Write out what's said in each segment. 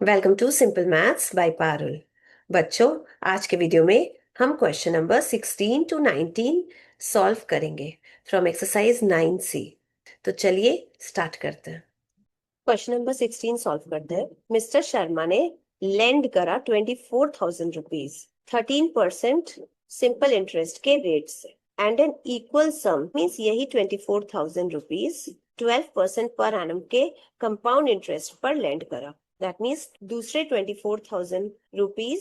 Welcome to simple maths by Parul. बच्चों, आज के वीडियो में हम क्वेश्चन नंबर 16 टू 19 सॉल्व करेंगे फ्रॉम एक्सरसाइज 9C। तो चलिए स्टार्ट करते हैं। क्वेश्चन नंबर 16 सॉल्व करते हैं। मिस्टर शर्मा ने लेंड करा 24,000 रुपीज 13% सिंपल इंटरेस्ट के रेट से and an equal sum means यही 24,000 रुपीज 12% पर एनम के कंपाउंड इंटरेस्ट पर लेंड करा। दैट मीन्स दूसरे 24,000 रुपीज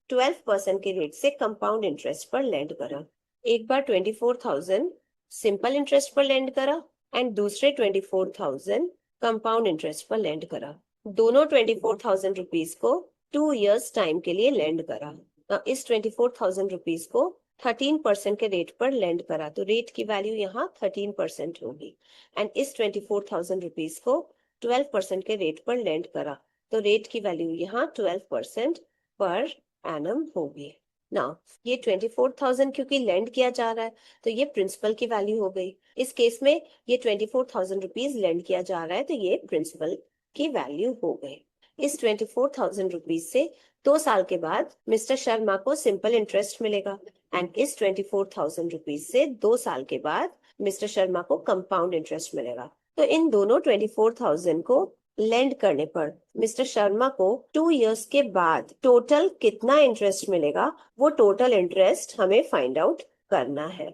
12% के रेट से कंपाउंड इंटरेस्ट पर लेंड करा। एक बार 24,000 सिंपल इंटरेस्ट पर लेंड करा एंड दूसरे 24,000 कंपाउंड इंटरेस्ट पर लेंड करा। दोनों 24,000 रुपीज को 2 इयर्स टाइम के लिए लेंड करा। इस 24,000 रुपीज को 13% के रेट पर लेंड करा, तो रेट की वैल्यू यहाँ 13% होगी। एंड इस 24,000 रुपीज को 12% के रेट पर लेंड करा, तो रेट की वैल्यू यहाँ 12% पर एनम होगी। ना ये 24,000 क्योंकि लेंड किया जा रहा है तो ये प्रिंसिपल की वैल्यू हो गई। इस केस में ये 24,000 रुपीज लेंड किया जा रहा है तो ये प्रिंसिपल की वैल्यू हो गई। इस 24,000 रुपीज से 2 साल के बाद मिस्टर शर्मा को सिंपल इंटरेस्ट मिलेगा एंड इस 24,000 रुपीज से 2 साल के बाद मिस्टर शर्मा को कंपाउंड इंटरेस्ट मिलेगा। तो इन दोनों 24,000 को लेंड करने पर मिस्टर शर्मा को 2 इयर्स के बाद टोटल कितना इंटरेस्ट मिलेगा, वो टोटल इंटरेस्ट हमें फाइंड आउट करना है।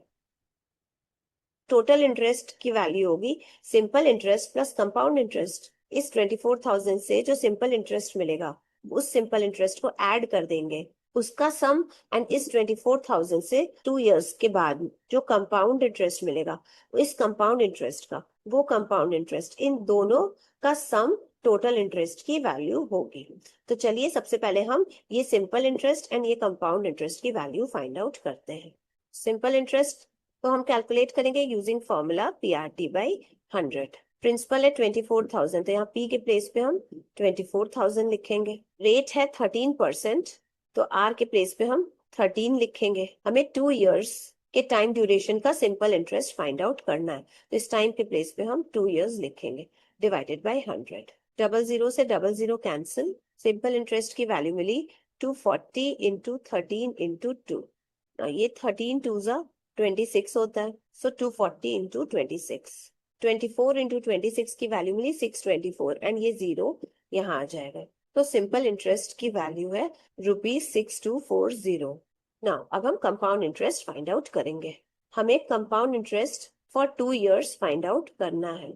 टोटल इंटरेस्ट की वैल्यू होगी simple interest plus compound interest. इस 24,000 से जो सिंपल इंटरेस्ट मिलेगा उस सिंपल इंटरेस्ट को ऐड कर देंगे, उसका सम, एंड इस 24,000 से 2 इयर्स के बाद जो कंपाउंड इंटरेस्ट मिलेगा इस कंपाउंड इंटरेस्ट का वो कंपाउंड इंटरेस्ट, इन दोनों का सम टोटल इंटरेस्ट की वैल्यू होगी। तो चलिए सबसे पहले हम ये सिंपल इंटरेस्ट एंड ये कंपाउंड इंटरेस्ट की वैल्यू फाइंड आउट करते हैं। सिंपल इंटरेस्ट तो हम कैलकुलेट करेंगे using formula PRT by 100। Principal है 24,000, तो यहाँ P के प्लेस पे हम 24,000 लिखेंगे। रेट है 13%, तो R के प्लेस पे हम 13 लिखेंगे। हमें 2 इयर्स के टाइम ड्यूरेशन का सिंपल इंटरेस्ट फाइंड आउट करना है, तो इस टाइम के प्लेस पे हम 2 इयर्स लिखेंगे डिवाइडेड बाई 100। 00 से 00 कैंसिल, सिंपल इंटरेस्ट की वैल्यू मिली 240 इंटू 13 इंटू 2। ये 13 टू 26 होता है, सो 240 इंटू 26। 24 इंटू 26 की वैल्यू मिली 624 एंड ये 0 यहाँ आ जाएगा। तो सिंपल इंटरेस्ट की वैल्यू है ₹6240। नाउ अब हम कंपाउंड इंटरेस्ट फाइंड आउट करेंगे। हमें compound interest for 2 years find out करना है।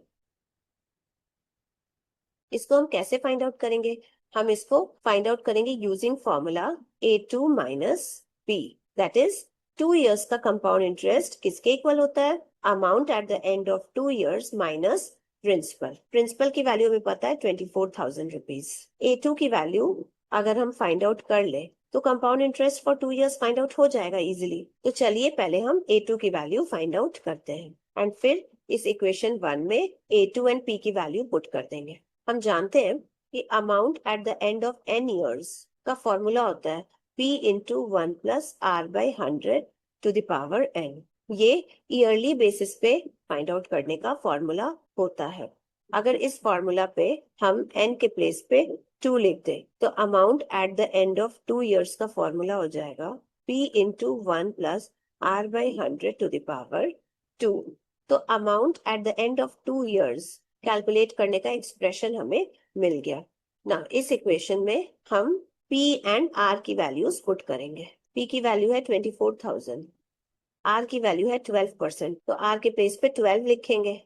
इसको हम कैसे फाइंड आउट करेंगे? हम इसको फाइंड आउट करेंगे using formula A2 minus B, that is 2 years का कंपाउंड इंटरेस्ट किसके इक्वल होता है? Amount at the end of 2 years minus principal. Principal की वैल्यू हमें पता है 24,000 रुपीज। A2 की वैल्यू अगर हम फाइंड आउट कर ले तो compound interest for 2 years find out हो जाएगा इजिली। तो चलिए पहले हम A2 की वैल्यू फाइंड आउट करते हैं एंड फिर इस इक्वेशन 1 में A2 एंड P की वैल्यू पुट कर देंगे। हम जानते हैं कि amount at the end of n years का फॉर्मूला होता है P into 1 plus R by 100 to the power n। ये ईयरली बेसिस पे फाइंड आउट करने का फॉर्मूला होता है। अगर इस फॉर्मूला पे हम n के प्लेस पे 2 लिख दे तो amount at the end of 2 years का फॉर्मूला हो जाएगा P into 1 plus R by 100 to the power 2। तो amount at the end of 2 years calculate करने का एक्सप्रेशन हमें मिल गया ना। इस इक्वेशन में हम P एंड R की वैल्यूज पुट करेंगे। P की वैल्यू है 24,000, R की वैल्यू है 12%, तो R के प्लेस पे 12 लिखेंगे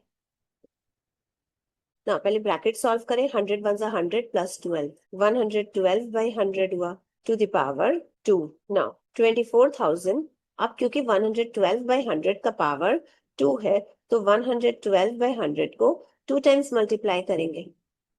ना। पहले ब्रैकेट सॉल्व करें, 100 वन 100 प्लस 12, 112 बाई 100 हुआ टू द पावर 2। नाउ 24,000, अब क्योंकि 112 बाई 100 का पावर 2 है तो 112 बाई 100 को 2 टाइम्स मल्टीप्लाई करेंगे।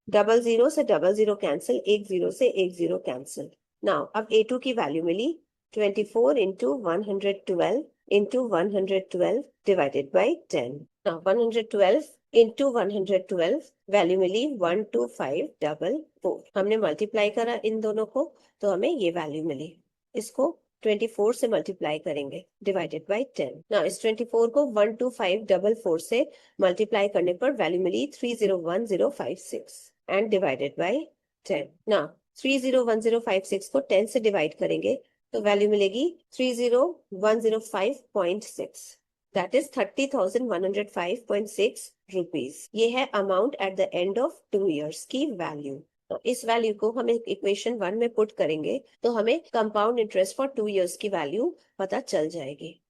00 से 00 कैंसिल, 10 से 10 कैंसिल। नाउ अब A2 की वैल्यू मिली 24 into 112 into 112 divided by 10। Now 112 into 112 value मिली 12544। हमने मल्टीप्लाई करा इन दोनों को तो हमें ये वैल्यू मिली। इसको 24 से मल्टीप्लाई करेंगे डिवाइडेड बाई 10। ना इस 24 को 12544 से मल्टीप्लाई करने पर वैल्यू मिली 301056 एंड डिवाइडेड बाई 10। ना 301056 को 10 से डिवाइड करेंगे तो वैल्यू मिलेगी 30105.6, दैट इज 30,105.6 रुपीज। ये है amount at the end of 2 years की वैल्यू। तो इस वैल्यू को हम इक्वेशन 1 में पुट करेंगे तो हमें कंपाउंड इंटरेस्ट फॉर 2 इयर्स की वैल्यू पता चल जाएगी।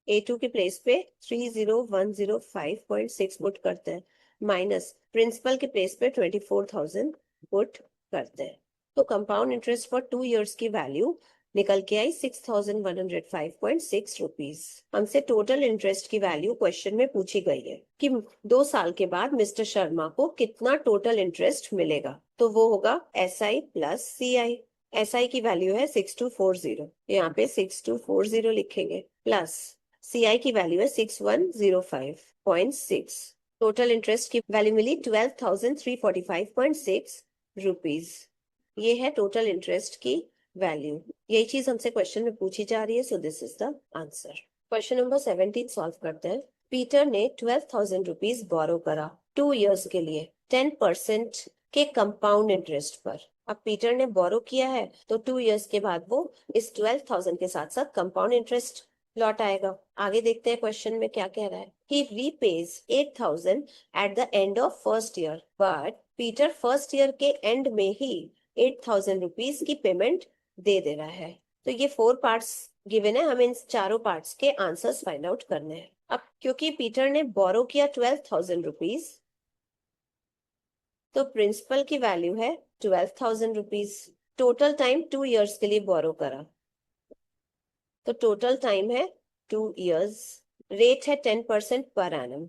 A2 के प्लेस पे 30105.6 पुट करते हैं, माइनस प्रिंसिपल के प्लेस पे 24,000 पुट करते हैं, तो कंपाउंड इंटरेस्ट फॉर 2 इयर्स की वैल्यू निकल के आई 6,105.6 रुपीज। हमसे टोटल इंटरेस्ट की वैल्यू क्वेश्चन में पूछी गई है कि 2 साल के बाद मिस्टर शर्मा को कितना टोटल इंटरेस्ट मिलेगा, तो वो होगा SI प्लस CI। SI की वैल्यू है 6240, यहाँ पे 6240 लिखेंगे, प्लस CI की वैल्यू है 6105.6। टोटल इंटरेस्ट की वैल्यू मिली 12,345.6 रुपीज। ये है टोटल इंटरेस्ट की वैल्यू। यही चीज हमसे क्वेश्चन में पूछी जा रही है, so this is the answer. Question number 17 solve करते हैं। पीटर ने 12,000 रुपीज बोरो करा 2 इयर्स के लिए 10% के कंपाउंड इंटरेस्ट पर। अब पीटर ने बोरो किया है तो 2 इयर्स के बाद वो इस 12,000 के साथ साथ कंपाउंड इंटरेस्ट लौट आएगा। आगे देखते हैं क्वेश्चन में क्या कह रहा है। He repays 8,000 at the end of first year, but Peter first year के एंड में ही 8,000 रुपीज की पेमेंट दे दे रहा है। तो ये 4 पार्ट्स गिवन है, हमें इन चारों पार्ट्स के आंसर्स फाइंड आउट करने हैं। अब क्योंकि पीटर ने बोरो किया 12,000 रुपीज, तो प्रिंसिपल की वैल्यू है 12,000 रुपीज। टोटल टाइम 2 इयर्स के लिए बोरो करा, तो टोटल टाइम है 2 इयर्स। रेट है 10% per annum.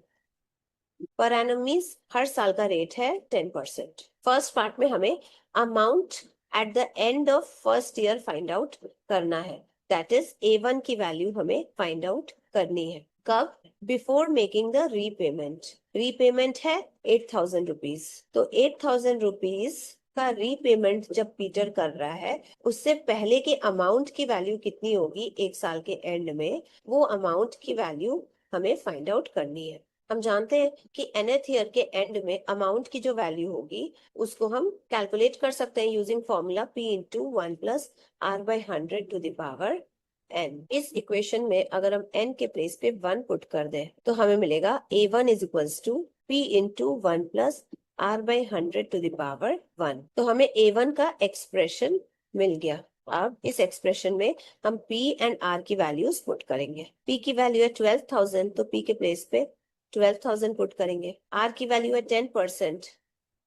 Per annum means हर साल का रेट है 10%। फर्स्ट पार्ट में हमें amount at the end of first year find out करना है, दैट इज A1 की वैल्यू हमें फाइंड आउट करनी है। कब? Before making the repayment. Repayment है 8,000 रुपीज, तो 8,000 रुपीज का रीपेमेंट जब पीटर कर रहा है उससे पहले के अमाउंट की वैल्यू कितनी होगी एक साल के एंड में, वो अमाउंट की वैल्यू हमें फाइंड आउट करनी है। हम जानते हैं कि nth ईयर के एंड में अमाउंट की जो वैल्यू होगी उसको हम कैलकुलेट कर सकते हैं using formula P into 1 plus R by 100 to the power n। इस इक्वेशन में अगर हम n के प्लेस पे 1 पुट कर दें तो हमें मिलेगा A1 is equals to P into 1 plus R by 100 to the power 1। तो हमें A1 का एक्सप्रेशन मिल गया। अब इस एक्सप्रेशन में हम P एंड R की वैल्यूज पुट करेंगे। P की वैल्यू है 12,000, तो P के प्लेस पे 12,000 पुट करेंगे। R की वैल्यू है 10%,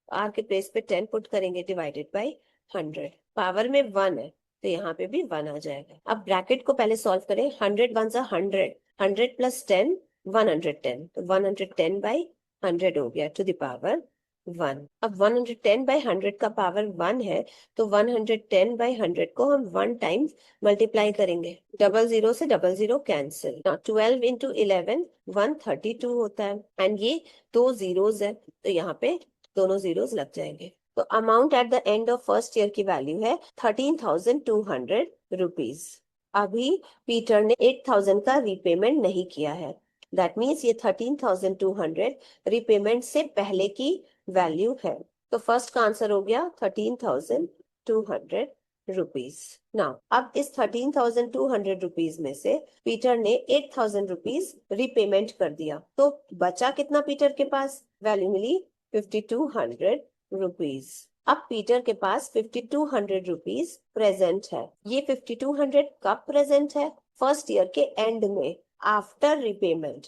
R के प्लेस पे 10 पुट करेंगे डिवाइडेड बाई 100। पावर में 1 है तो यहाँ पे भी 1 आ जाएगा। अब ब्रैकेट को पहले सॉल्व करें। 100 1 जा 100, 100 प्लस 10 110, तो 110 बाई 100 हो गया टू द पावर 1। अब 110 बाई 100 का पावर 1 है तो 110 बाई 100 को हम 1 टाइम्स मल्टीप्लाई करेंगे। डबल जीरो से डबल जीरो कैंसिल। 12 इंटू 11 132 होता है, एंड ये 2 जीरोज है तो यहाँ पे दोनों जीरोज लग जाएंगे। तो amount at the end of first year की वैल्यू है 13,200 रुपीज। अभी पीटर ने 8,000 का रीपेमेंट नहीं किया है, दैट मीन्स ये 13,200 रीपेमेंट से पहले की वैल्यू है। तो फर्स्ट का आंसर हो गया 13,200 रुपीज। नाउ अब इस 13,200 रुपीज में से पीटर ने 8,000 रुपीज रीपेमेंट कर दिया, तो बचा कितना पीटर के पास? वैल्यू मिली 5,200 रुपीज। अब पीटर के पास 5,200 रुपीज प्रेजेंट है। ये 5,200 कब प्रेजेंट है? फर्स्ट ईयर के एंड में, आफ्टर रीपेमेंट।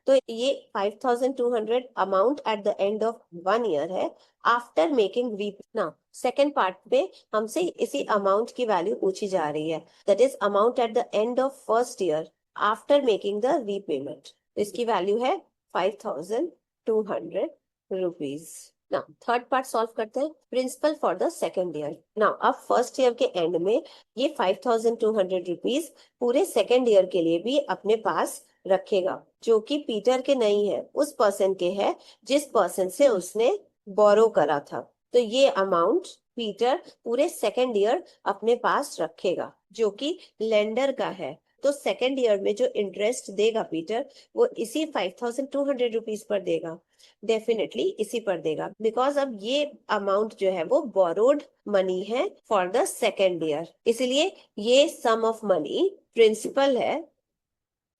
तो ये 5,200 amount at the end of 1 year है आफ्टर मेकिंग री। ना सेकेंड पार्ट में हमसे इसी अमाउंट की वैल्यू पूछी जा रही है, that is amount at the end of first year after making the repayment. तो इसकी वैल्यू है 5,200 rupees. Now third part solve करते हैं। Principal for the second year. Now अब फर्स्ट ईयर के एंड में ये 5,200 रुपीज पूरे सेकेंड ईयर के लिए भी अपने पास रखेगा, जो कि पीटर के नहीं है, उस पर्सन के है जिस पर्सन से उसने बोरो करा था। तो ये अमाउंट पीटर पूरे सेकेंड ईयर अपने पास रखेगा, जो कि लेंडर का है। तो सेकेंड ईयर में जो इंटरेस्ट देगा पीटर वो इसी 5200 रुपीज पर देगा, डेफिनेटली इसी पर देगा, बिकॉज अब ये अमाउंट जो है वो बोरोड मनी है फॉर द सेकेंड ईयर, इसलिए ये सम ऑफ मनी प्रिंसिपल है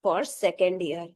फॉर सेकेंड ईयर।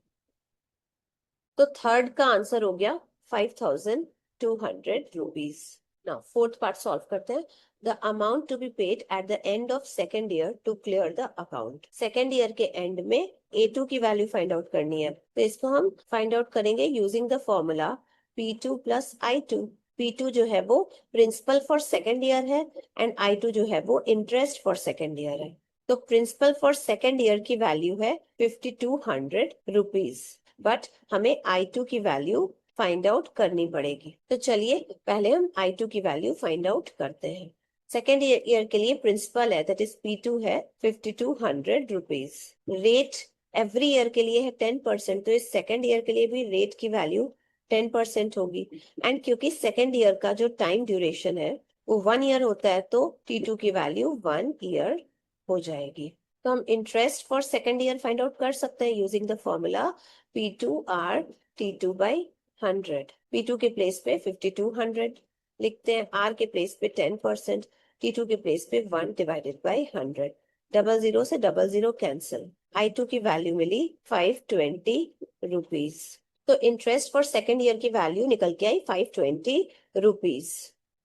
तो थर्ड का आंसर हो गया 5200 rupees. Now fourth part solve करते हैं। The amount to be paid at the end of second year to clear the account. Second year के end में A2 की वैल्यू फाइंड आउट करनी है, तो इसको हम फाइंड आउट करेंगे using the formula P2 plus I2। P2 जो है वो प्रिंसिपल फॉर सेकेंड ईयर है एंड I2 जो है वो इंटरेस्ट फॉर सेकेंड ईयर है। तो प्रिंसिपल फॉर सेकेंड ईयर की वैल्यू है 5200 रुपीज, बट हमें I2 की वैल्यू फाइंड आउट करनी पड़ेगी। तो चलिए पहले हम I2 की वैल्यू फाइंड आउट करते हैं। सेकेंड ईयर के लिए प्रिंसिपल है दैट इज P2 है 5200 रुपीज। रेट एवरी ईयर के लिए है 10%, तो इस सेकेंड ईयर के लिए भी रेट की वैल्यू 10% होगी। एंड क्योंकि सेकेंड ईयर का जो टाइम ड्यूरेशन है वो 1 ईयर होता है, तो T2 की वैल्यू 1 ईयर हो जाएगी। तो हम interest for second year find out कर सकते हैं using the formula P2R T2 by 100। P2 के प्लेस पे 5200 लिखते हैं, R के प्लेस पे 10%, T2 के प्लेस पे 1 डिवाइडेड बाई 100। डबल जीरो से डबल जीरो कैंसिल, I2 की वैल्यू मिली 520 रुपीज। तो इंटरेस्ट फॉर सेकेंड ईयर की वैल्यू निकल के आई 520 रुपीज।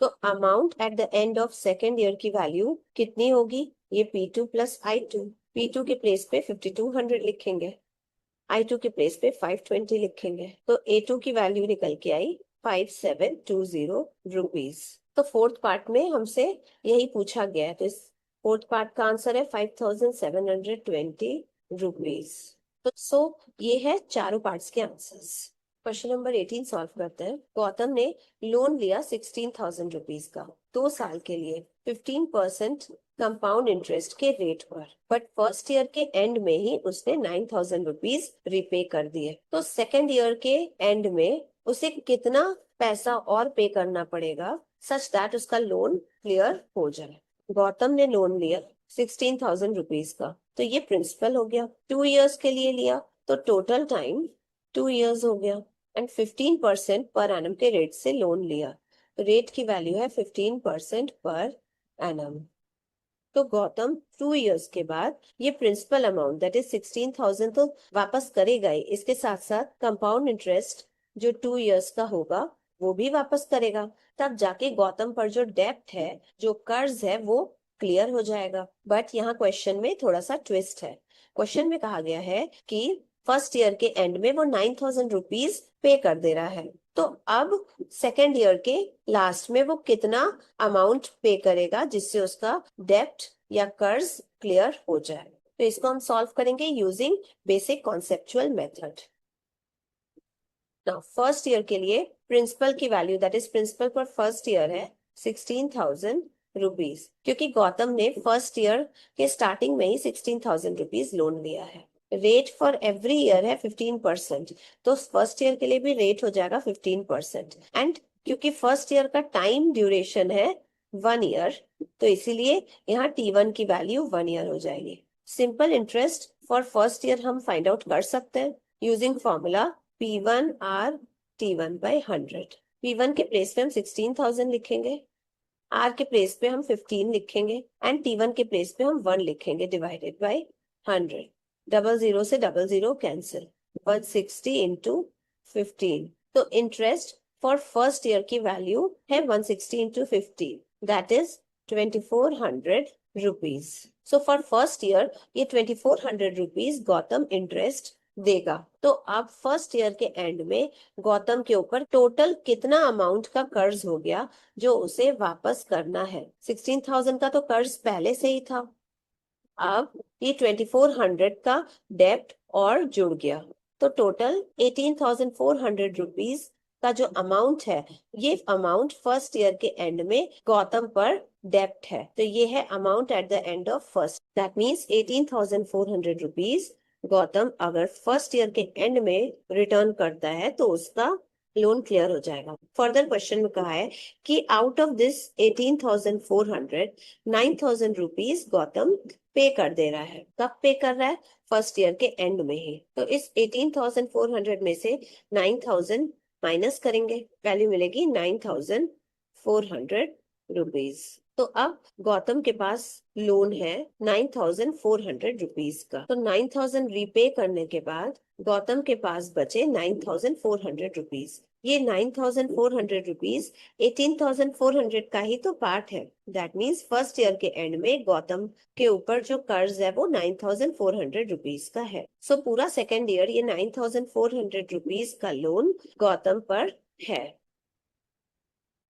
तो amount at the end of second year की वैल्यू कितनी होगी? ये P2 प्लस I2। P2 के प्लेस पे 5200 लिखेंगे, I2 के प्लेस पे 520 लिखेंगे, तो A2 की वैल्यू निकल के आई 5720 रुपीज। तो फोर्थ पार्ट में हमसे यही पूछा गया है, तो इस फोर्थ पार्ट का आंसर है 5720 रुपीज। तो ये है चारों पार्ट्स के आंसर्स। क्वेश्चन नंबर 18 सॉल्व करते हैं। गौतम ने लोन लिया 16,000 रुपीज का 2 साल के लिए 15% कंपाउंड इंटरेस्ट के रेट पर, बट फर्स्ट ईयर के एंड में ही उसने 9,000 रुपीज रिपे कर दिए। तो सेकेंड ईयर के एंड में उसे कितना पैसा और पे करना पड़ेगा सच दैट उसका लोन क्लियर हो जाए? गौतम ने लोन लिया 16,000 रुपीज का, तो ये प्रिंसिपल हो गया। 2 इयर्स के लिए लिया तो टोटल टाइम 2 इयर्स हो गया, एंड 15% पर एनम के रेट से लोन लिया, रेट की वैल्यू है 15% पर एनम। तो गौतम 2 इयर्स के बाद ये प्रिंसिपल अमाउंट दैट इज 16,000 तो वापस करेगा ही, इसके साथ साथ कंपाउंड इंटरेस्ट जो 2 इयर्स का होगा वो भी वापस करेगा। तब जाके गौतम पर जो डेब्ट है, जो कर्ज है, वो क्लियर हो जाएगा। बट यहाँ क्वेश्चन में थोड़ा सा ट्विस्ट है। क्वेश्चन में कहा गया है कि फर्स्ट ईयर के एंड में वो 9,000 रुपीज पे कर दे रहा है, तो अब सेकेंड ईयर के लास्ट में वो कितना अमाउंट पे करेगा जिससे उसका डेब्ट या कर्ज क्लियर हो जाए? तो इसको हम सॉल्व करेंगे using basic conceptual method. Now first year के लिए प्रिंसिपल की value that is principal for first year है 16,000 रुपीज, क्योंकि गौतम ने फर्स्ट ईयर के स्टार्टिंग में ही 16,000 रुपीज लोन लिया है। रेट फॉर एवरी ईयर है 15%, तो फर्स्ट ईयर के लिए भी रेट हो जाएगा 15%। एंड क्योंकि फर्स्ट ईयर का टाइम ड्यूरेशन है 1 ईयर, तो इसीलिए यहाँ T1 की वैल्यू 1 ईयर हो जाएगी। Simple interest for first year हम फाइंड आउट कर सकते हैं using formula P1R T1 by 100। P1 के प्लेस पे हम 16,000 लिखेंगे, R के प्लेस पे हम 15 लिखेंगे, एंड T1 के प्लेस पे हम 1 लिखेंगे डिवाइडेड बाई 100। डबल जीरो से डबल जीरो कैंसिल, 160 इंटू 15। तो इंटरेस्ट फॉर फर्स्ट ईयर की वैल्यू है 160 into 15, that is 2400 rupees. So for first year ये 2400 रुपीज गौतम इंटरेस्ट देगा। तो अब फर्स्ट ईयर के एंड में गौतम के ऊपर टोटल कितना अमाउंट का कर्ज हो गया जो उसे वापस करना है? 16,000 का तो कर्ज पहले से ही था, अब ये 2400 का डेब्ट और जुड़ गया, तो टोटल 18,400 रुपीज का जो अमाउंट है, ये अमाउंट फर्स्ट ईयर के एंड में गौतम पर डेब्ट है। तो ये है amount at the end of first, that means 18,400 rupees Gautam अगर फर्स्ट ईयर के एंड में रिटर्न करता है तो उसका लोन क्लियर हो जाएगा। फर्दर क्वेश्चन में कहा है कि out of this 18,400 9,000 rupees Gautam पे कर दे रहा है। कब पे कर रहा है? फर्स्ट ईयर के एंड में ही। तो इस 18,400 में से 9,000 माइनस करेंगे, वैल्यू मिलेगी 9,400 रुपीज। तो अब गौतम के पास लोन है 9,400 रुपीज का। तो 9,000 रीपे करने के बाद गौतम के पास बचे 9,400 रुपीज। ये 9,400 रुपीज 18,400 का ही तो पार्ट है। दैट मीन्स फर्स्ट ईयर के एंड में गौतम के ऊपर जो कर्ज है वो 9,400 रुपीज का है। सो पूरा सेकेंड ईयर ये 9,400 रुपीज का लोन गौतम पर है।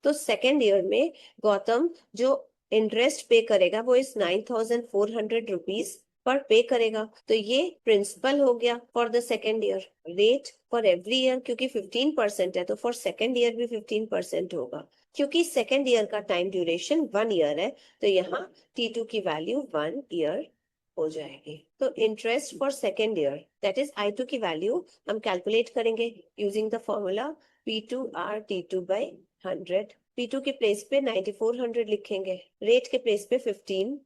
तो सेकेंड ईयर में गौतम जो इंटरेस्ट पे करेगा वो इस 9,400 रुपीज पर पे करेगा। तो ये प्रिंसिपल हो गया for the second year. Rate for every year क्योंकि 15% है तो फॉर सेकेंड ईयर भी 15% होगा। क्योंकि सेकेंड ईयर का टाइम ड्यूरेशन 1 ईयर है तो यहाँ T2 की वैल्यू 1 ईयर हो जाएगी। तो interest for second year that is I2 की वैल्यू हम कैलकुलेट करेंगे using the formula P2R T2 by 100। P2 के प्लेस पे 9,400 लिखेंगे, रेट के प्लेस पे 15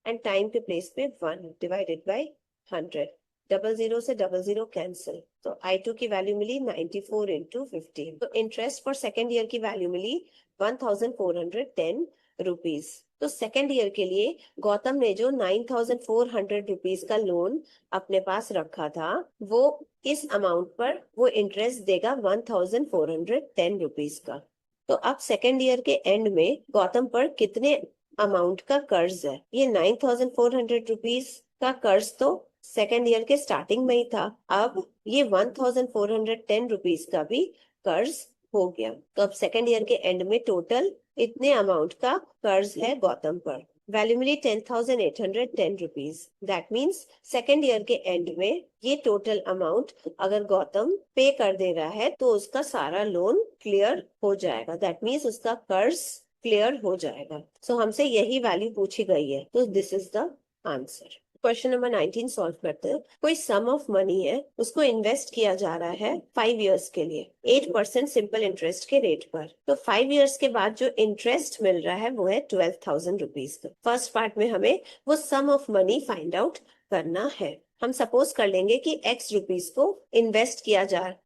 एंड टाइम के प्लेस पे 1 डिवाइडेड बाय 100। डबल जीरो से डबल जीरो कैंसिल, तो I2 की वैल्यू मिली 94 इंटू 15। तो इंटरेस्ट फॉर सेकेंड ईयर की वैल्यू मिली 1,410 रुपीज। तो सेकेंड ईयर के लिए गौतम ने जो 9,400 रुपीज का लोन अपने पास रखा था वो इस अमाउंट पर वो इंटरेस्ट देगा 1,410 रुपीज का। तो अब सेकेंड ईयर के एंड में गौतम पर कितने अमाउंट का कर्ज है? ये 9,400 रुपीज का कर्ज तो सेकेंड ईयर के स्टार्टिंग में ही था। अब ये 1,410 रुपीज का भी कर्ज हो गया। तो अब सेकेंड ईयर के एंड में टोटल इतने अमाउंट का कर्ज है गौतम पर। वैल्यू मिली 10,810 rupees. That means second year के एंड में ये टोटल अमाउंट अगर गौतम पे कर दे रहा है तो उसका सारा लोन क्लियर हो जाएगा। दैट मीन्स उसका कर्ज क्लियर हो जाएगा। सो हमसे यही वैल्यू पूछी गई है, तो this is the answer. Question number 19 solve करते हैं। कोई सम ऑफ मनी है, उसको इन्वेस्ट किया जा रहा है 5 इयर्स के लिए 8% सिंपल इंटरेस्ट के रेट पर। तो 5 इयर्स के बाद जो इंटरेस्ट मिल रहा है वो है 12,000 रुपीज का। फर्स्ट पार्ट में हमें वो सम ऑफ मनी फाइंड आउट करना है। हम सपोज कर लेंगे कि x रुपीज को इन्वेस्ट किया जा रहा है।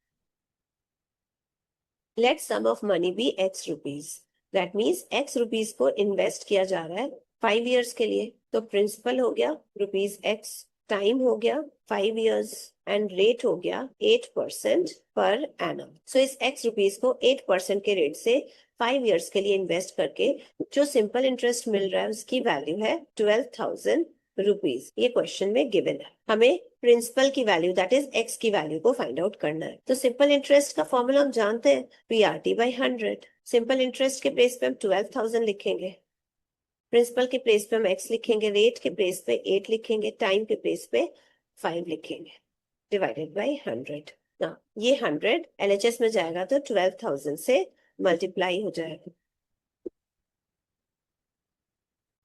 Let sum of money be x rupees. That means x rupees को इन्वेस्ट किया जा रहा है 5 इयर्स के लिए। तो प्रिंसिपल हो गया ₹x, टाइम हो गया 5 इयर्स एंड रेट हो गया 8% पर एनम। सो इस x रुपीज को 8% के रेट से 5 इयर्स के लिए इन्वेस्ट करके जो सिंपल इंटरेस्ट मिल रहा है उसकी वैल्यू है 12,000 रुपीज। ये क्वेश्चन में गिवन है। हमें प्रिंसिपल की वैल्यू दैट इज x की वैल्यू को फाइंड आउट करना है। तो सिंपल इंटरेस्ट का फॉर्मूला हम जानते हैं, PRT/100। सिंपल इंटरेस्ट के प्लेस पे हम 12,000 लिखेंगे, प्रिंसिपल के प्लेस पे हम x लिखेंगे, रेट के प्लेस पे 8 लिखेंगे, टाइम के प्लेस पे 5 लिखेंगे, डिवाइडेड बाय 100। ना ये 100 LHS में जाएगा तो 12,000 से मल्टीप्लाई हो जाएगा।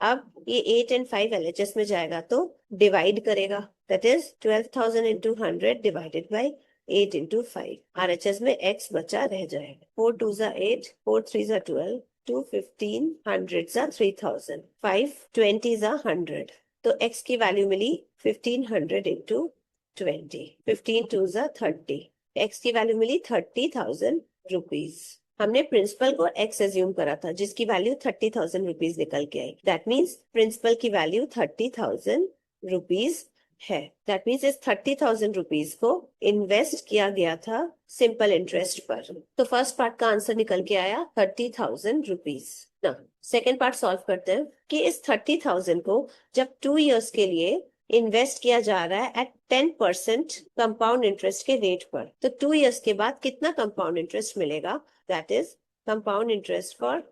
अब ये 8 एंड 5 LHS में जाएगा तो डिवाइड करेगा, that is 12,000 into 100 divided by 8 into 5। RHS में x बचा रह जाएगा। 4 2 ज़ा 8, 4 3 ज़ा 12, 2 15, 100 ज़ा 3,000, 5 20 ज़ा 100। तो x की वैल्यू मिली 1500 इंटू 20, 15 2 ज़ा 30। x की वैल्यू मिली 30,000 रुपीज। हमने प्रिंसिपल को x एज्यूम करा था जिसकी वैल्यू 30,000 रुपीज निकल के आई। दैट मीन्स प्रिंसिपल की वैल्यू 30,000 रुपीज है। दैट मीन्स इस 30,000 रुपीज को इन्वेस्ट किया गया था सिंपल इंटरेस्ट पर। तो फर्स्ट पार्ट का आंसर निकल के आया 30,000 रुपीज। ना सेकेंड पार्ट सॉल्व करते हैं कि इस 30,000 को जब 2 इयर्स के लिए इन्वेस्ट किया जा रहा है एट 10% कंपाउंड इंटरेस्ट के रेट पर, तो 2 इयर्स के बाद कितना कंपाउंड इंटरेस्ट मिलेगा? That is compound interest for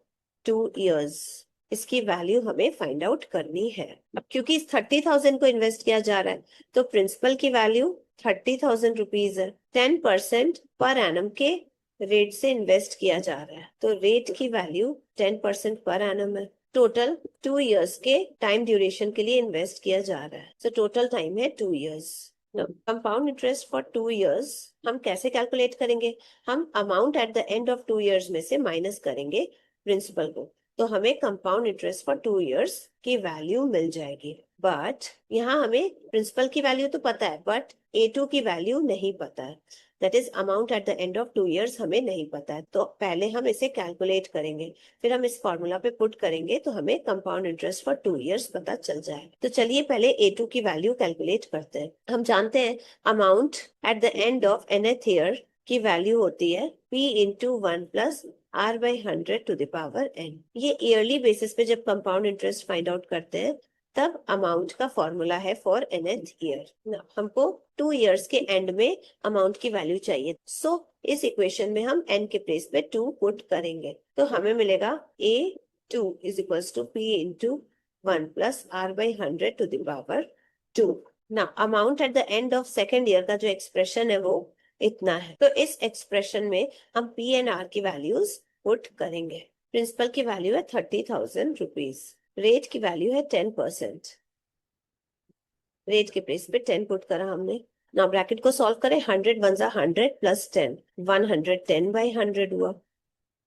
2 years. इसकी वैल्यू हमें फाइंड आउट करनी है। अब क्योंकि इस 30,000 को इन्वेस्ट किया जा रहा है तो प्रिंसिपल की वैल्यू 30,000 रुपीज है। 10% पर एनम के रेट से इन्वेस्ट किया जा रहा है तो रेट की वैल्यू 10% पर एनम है। टोटल 2 इयर्स के टाइम ड्यूरेशन के लिए इन्वेस्ट किया जा रहा है। सो टोटल टाइम है 2 years. Compound interest for 2 years हम कैसे कैलकुलेट करेंगे? हम amount at the end of 2 years में से माइनस करेंगे प्रिंसिपल को, तो हमें कंपाउंड इंटरेस्ट फॉर 2 इयर्स की वैल्यू मिल जाएगी। बट यहाँ हमें प्रिंसिपल की वैल्यू तो पता है, बट A2 की वैल्यू नहीं पता है। That is amount at the end of 2 years हमें नहीं पता है, तो पहले हम इसे कैलकुलेट करेंगे, फिर हम इस फॉर्मूला पे पुट करेंगे तो हमें कंपाउंड इंटरेस्ट फॉर 2 इयर्स पता चल जाए। तो चलिए पहले A2 की वैल्यू कैलकुलेट करते हैं। हम जानते हैं amount at the end of nth year की वैल्यू होती है P into 1 + R/100 to the power n। ये ईयरली बेसिस पे जब कंपाउंड इंटरेस्ट फाइंड आउट करते हैं तब अमाउंट का फॉर्मूला है फॉर nth ईयर। हमको 2 इयर्स के एंड में अमाउंट की वैल्यू चाहिए, सो इस इक्वेशन में हम n के प्लेस पे 2 पुट करेंगे, तो हमें मिलेगा A2 is equals to P into 1 + R/100 to the power 2। ना amount at the end of second year का जो एक्सप्रेशन है वो इतना है, तो इस एक्सप्रेशन में हम P एंड R की वैल्यूज पुट करेंगे। प्रिंसिपल की वैल्यू है 30,000 रुपीज, रेट की वैल्यू है 10%। रेट के प्लेस पे 10 पुट करा हमने। ना ब्रैकेट को सॉल्व करें, 100 × 100 प्लस 10, 110/100 हुआ,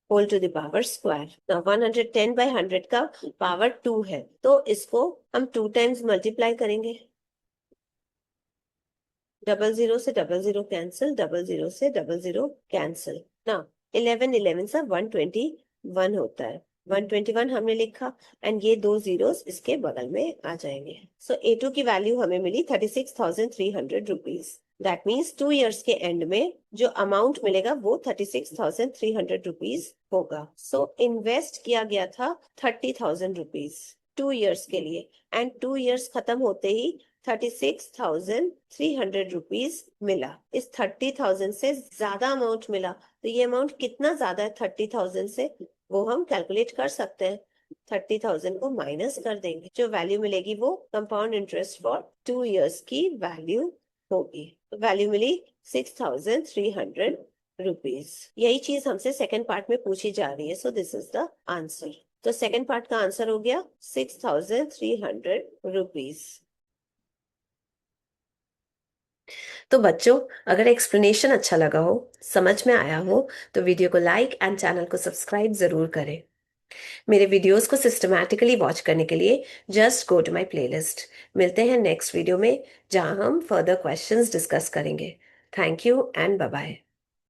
whole to the power square. ना 110/100 का पावर 2 है, तो इसको हम 2 टाइम्स मल्टीप्लाई करेंगे। डबल जीरो से double zero cancel, double zero से डबल जीरो कैंसिल। ना 11 11 सा 121 होता है, 121 हमने लिखा, एंड ये 2 जीरोस इसके बगल में आ जाएंगे। सो A2 की वैल्यू हमें मिली 36,300 रुपीज। दैट मीन्स 2 इयर्स के एंड में जो अमाउंट मिलेगा वो 36,300 रुपीज होगा। सो इन्वेस्ट किया गया था 30,000 रुपीज 2 इयर्स के लिए, एंड 2 इयर्स खत्म होते ही 36,300 रुपीज मिला। इस 30,000 से ज्यादा अमाउंट मिला, तो ये अमाउंट कितना ज्यादा है 30,000 से वो हम कैलकुलेट कर सकते हैं। 30,000 को माइनस कर देंगे, जो वैल्यू मिलेगी वो कंपाउंड इंटरेस्ट फॉर 2 इयर्स की वैल्यू होगी। तो वैल्यू मिली 6,300 रुपीज। यही चीज हमसे सेकेंड पार्ट में पूछी जा रही है, so this is the answer. तो सेकेंड पार्ट का आंसर हो गया 6,300 रुपीज। तो बच्चों, अगर एक्सप्लेनेशन अच्छा लगा हो, समझ में आया हो, तो वीडियो को लाइक एंड चैनल को सब्सक्राइब जरूर करें। मेरे वीडियोस को सिस्टमैटिकली वॉच करने के लिए just go to my playlist. मिलते हैं नेक्स्ट वीडियो में, जहां हम फर्दर क्वेश्चंस डिस्कस करेंगे। Thank you and bye bye.